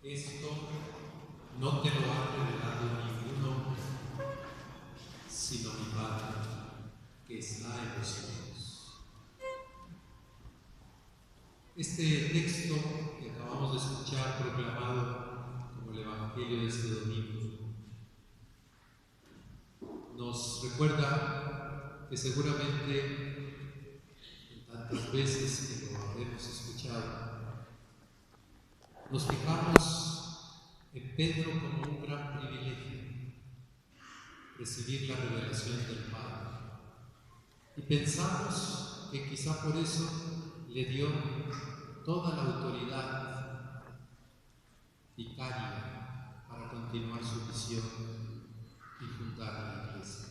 Esto no te lo ha revelado ningún hombre, sino mi Padre, que está en los cielos. Este texto que acabamos de escuchar proclamado como el Evangelio de este domingo nos recuerda que seguramente en tantas veces que lo habremos escuchado, nos fijamos en Pedro como un gran privilegio, recibir la revelación del Padre. Y pensamos que quizá por eso le dio toda la autoridad vicaria para continuar su misión y fundar la Iglesia.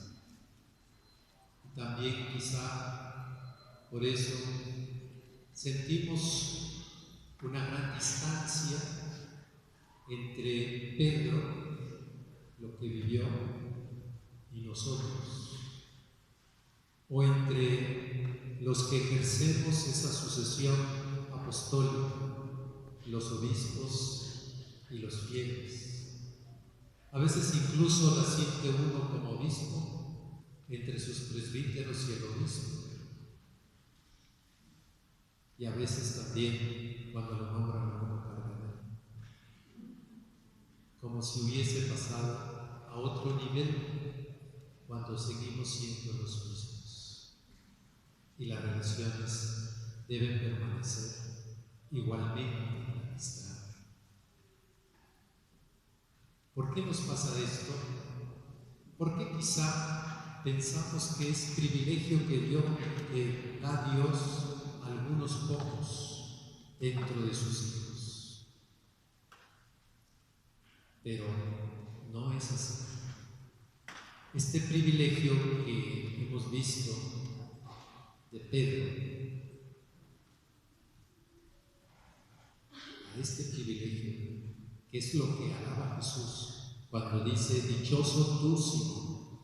Y también quizá por eso sentimos una gran distancia entre Pedro, lo que vivió, y nosotros, o entre los que ejercemos esa sucesión apostólica, los obispos y los fieles. A veces incluso la siente uno como obispo entre sus presbíteros y el obispo, y a veces también cuando lo nombran a uno cardenal, como si hubiese pasado a otro nivel cuando seguimos siendo los mismos. Y las relaciones deben permanecer igualmente en la amistad. ¿Por qué nos pasa esto? Porque quizá pensamos que es privilegio que da Dios a algunos pocos dentro de sus hijos. Pero no es así. Este privilegio que hemos visto de Pedro, a este privilegio, que es lo que alaba Jesús cuando dice: dichoso tú, Simón,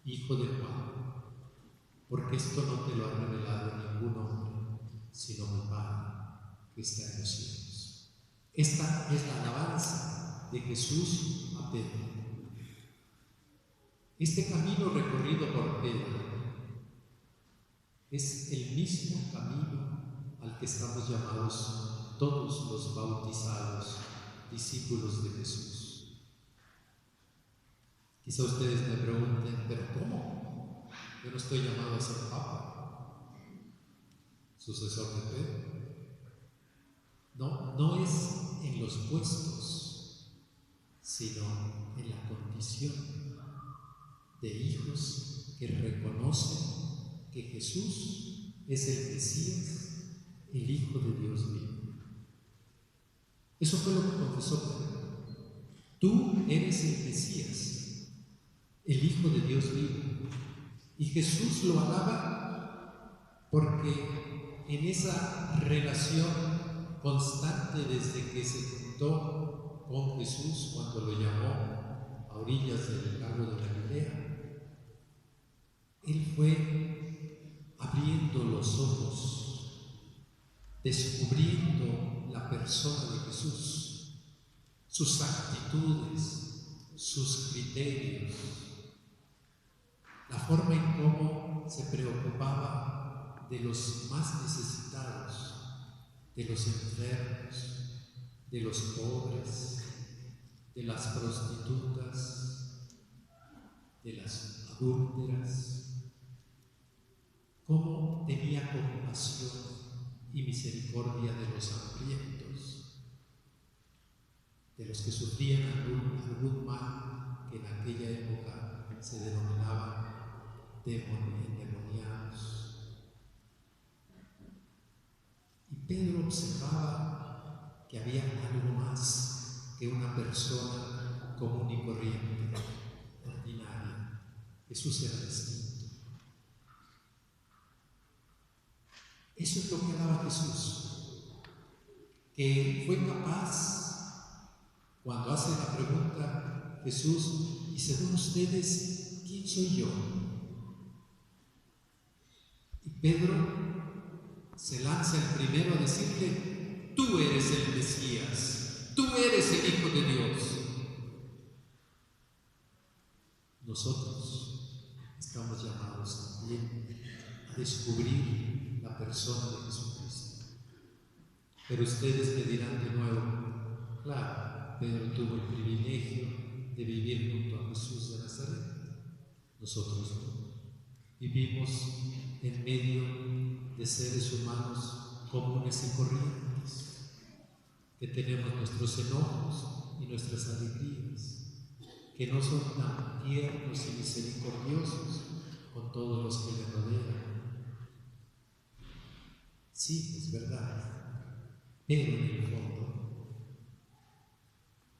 hijo de Juan, porque esto no te lo ha revelado ningún hombre, sino mi Padre que está en los cielos. Esta es la alabanza de Jesús a Pedro. Este camino recorrido por Pedro es el mismo camino al que estamos llamados todos los bautizados discípulos de Jesús. Quizá ustedes me pregunten: ¿pero cómo? Yo no estoy llamado a ser papa, sucesor de Pedro. No es en los puestos, sino en la condición de hijos que reconocen que Jesús es el Mesías, el Hijo de Dios vivo. Eso fue lo que confesó Pedro. Tú eres el Mesías, el Hijo de Dios vivo. Y Jesús lo alaba porque en esa relación constante desde que se juntó con Jesús cuando lo llamó a orillas del lago de Galilea, Él fue abriendo los ojos, descubriendo la persona de Jesús, sus actitudes, sus criterios, la forma en cómo se preocupaba de los más necesitados, de los enfermos, de los pobres, de las prostitutas, de las adúlteras. Cómo tenía compasión y misericordia de los hambrientos, de los que sufrían algún mal que en aquella época se denominaban endemoniados. Y Pedro observaba que había algo más que una persona común y corriente, ordinaria. Jesús era distinto. Eso es lo que daba Jesús, que fue capaz, cuando hace la pregunta Jesús: y según ustedes, ¿quién soy yo? Y Pedro se lanza el primero a decirle: tú eres el Mesías, tú eres el nosotros estamos llamados también a descubrir la persona de Jesucristo. Pero ustedes me dirán de nuevo, claro, Pedro tuvo el privilegio de vivir junto a Jesús de Nazaret. Nosotros no. Vivimos en medio de seres humanos comunes y corrientes, que tenemos nuestros enojos y nuestras alegrías, que no son tan tiernos y misericordiosos con todos los que le rodean. Sí, es verdad, pero en el fondo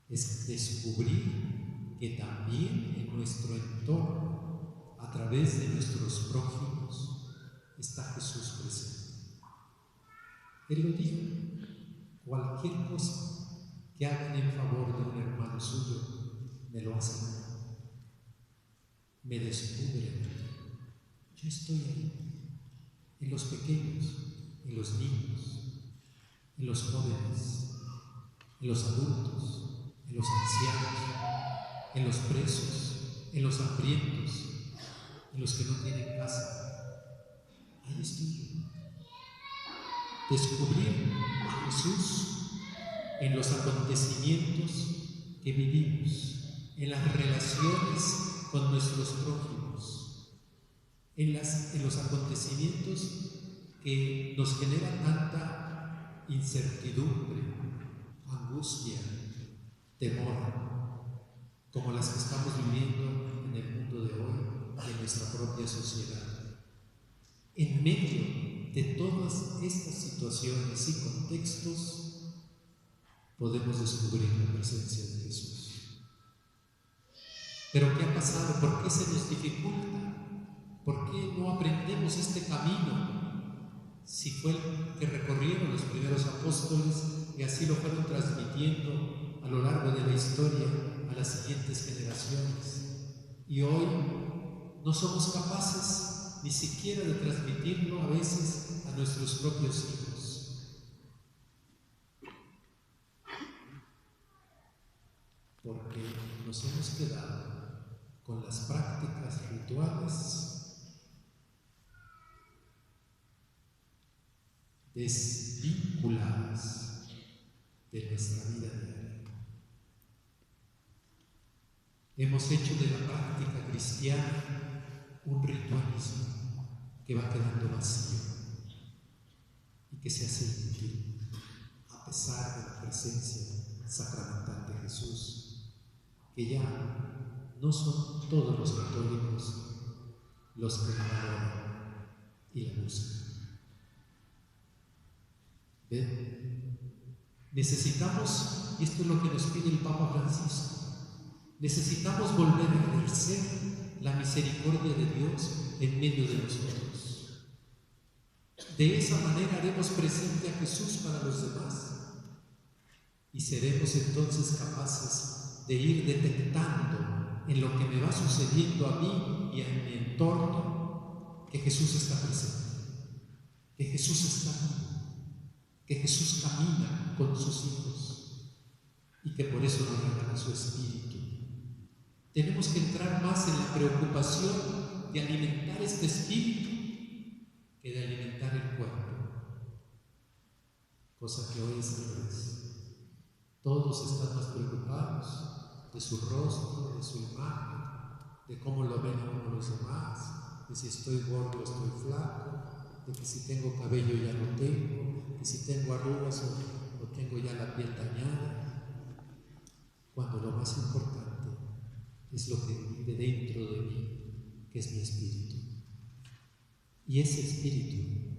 es descubrir que también en nuestro entorno, a través de nuestros prójimos, está Jesús presente. Él lo dijo: cualquier cosa que hagan en favor de un hermano suyo, me lo hacen a mí. Me descubren. Yo estoy ahí, en los pequeños, en los niños, en los jóvenes, en los adultos, en los ancianos, en los presos, en los hambrientos, en los que no tienen casa. Ahí estoy yo. Descubrir a Jesús en los acontecimientos que vivimos, en las relaciones con nuestros prójimos, en los acontecimientos que nos generan tanta incertidumbre, angustia, temor, como las que estamos viviendo en el mundo de hoy y en nuestra propia sociedad. En medio de todas estas situaciones y contextos, podemos descubrir la presencia de Jesús. Pero ¿qué ha pasado? ¿Por qué se nos dificulta? ¿Por qué no aprendemos este camino? Si fue el que recorrieron los primeros apóstoles y así lo fueron transmitiendo a lo largo de la historia a las siguientes generaciones. Y hoy no somos capaces ni siquiera de transmitirlo a veces a nuestros propios hijos. Porque nos hemos quedado con las prácticas rituales desvinculadas de nuestra vida diaria. Hemos hecho de la práctica cristiana un ritualismo que va quedando vacío y que se hace inútil a pesar de la presencia sacramental de Jesús, que ya no son todos los católicos los que la valoran y la buscan. ¿Ven? Necesitamos, y esto es lo que nos pide el Papa Francisco, necesitamos volver a ejercer la misericordia de Dios en medio de nosotros. De esa manera haremos presente a Jesús para los demás y seremos entonces capaces de ir detectando en lo que me va sucediendo a mí y a mi entorno que Jesús está presente, que Jesús está vivo, que Jesús camina con sus hijos y que por eso nos regala su Espíritu. Tenemos que entrar más en la preocupación de alimentar este espíritu que de alimentar el cuerpo, cosa que hoy es al revés. Todos están más preocupados de su rostro, de su imagen, de cómo lo ven a uno los demás, de si estoy gordo o estoy flaco, de que si tengo cabello ya no tengo, que si tengo arrugas o tengo ya la piel dañada, cuando lo más importante es lo que vive dentro de mí, que es mi espíritu. Y ese espíritu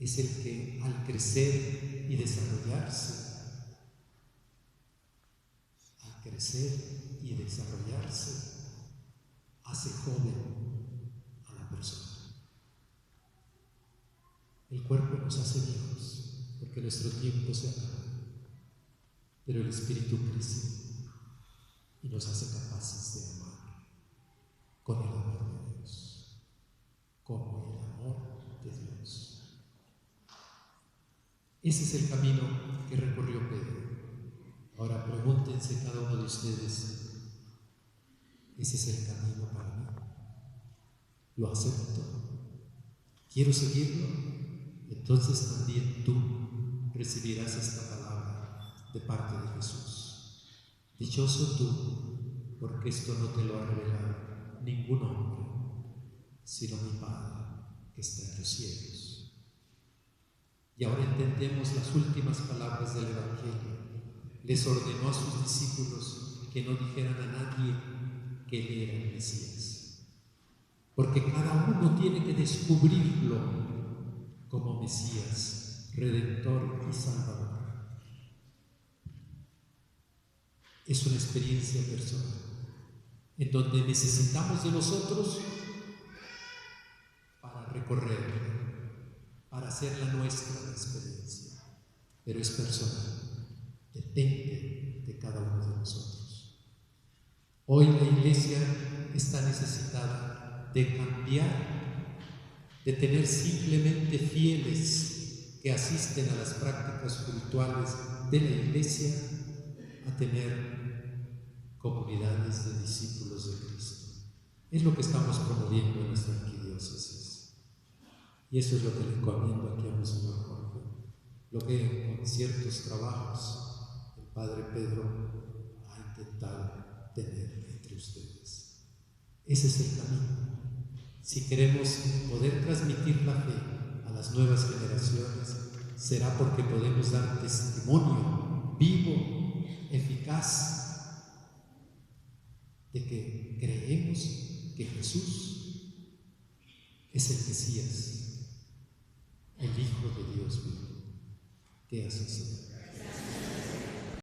es el que al crecer y desarrollarse, hace joven a la persona. El cuerpo nos hace viejos porque nuestro tiempo se acaba, pero el espíritu crece y nos hace capaces de amar con el amor de Dios, como el amor de Dios. Ese es el camino que recorrió Pedro. Ahora pregúntense cada uno de ustedes, ese es el camino para mí. Lo acepto. Quiero seguirlo. Entonces también tú recibirás esta palabra de parte de Jesús. Dichoso tú, porque esto no te lo ha revelado ningún hombre, sino mi Padre que está en los cielos. Y ahora entendemos las últimas palabras del Evangelio. Les ordenó a sus discípulos que no dijeran a nadie que él era el Mesías, porque cada uno tiene que descubrirlo como Mesías, Redentor y Salvador. Es una experiencia personal en donde necesitamos de los otros para recorrer, para hacer la nuestra experiencia, pero es personal, depende de cada uno de nosotros. Hoy la Iglesia está necesitada de cambiar, de tener simplemente fieles que asisten a las prácticas cultuales de la Iglesia, a tener comunidades de discípulos de Cristo. Es lo que estamos promoviendo en nuestra arquidiócesis. Y eso es lo que le encomiendo aquí a Monseñor Jorge, lo que con ciertos trabajos el Padre Pedro ha intentado tener entre ustedes. Ese es el camino. Si queremos poder transmitir la fe a las nuevas generaciones, será porque podemos dar testimonio vivo, eficaz, de que creemos que Jesús es el Mesías, el Hijo de Dios vivo. Que así sea.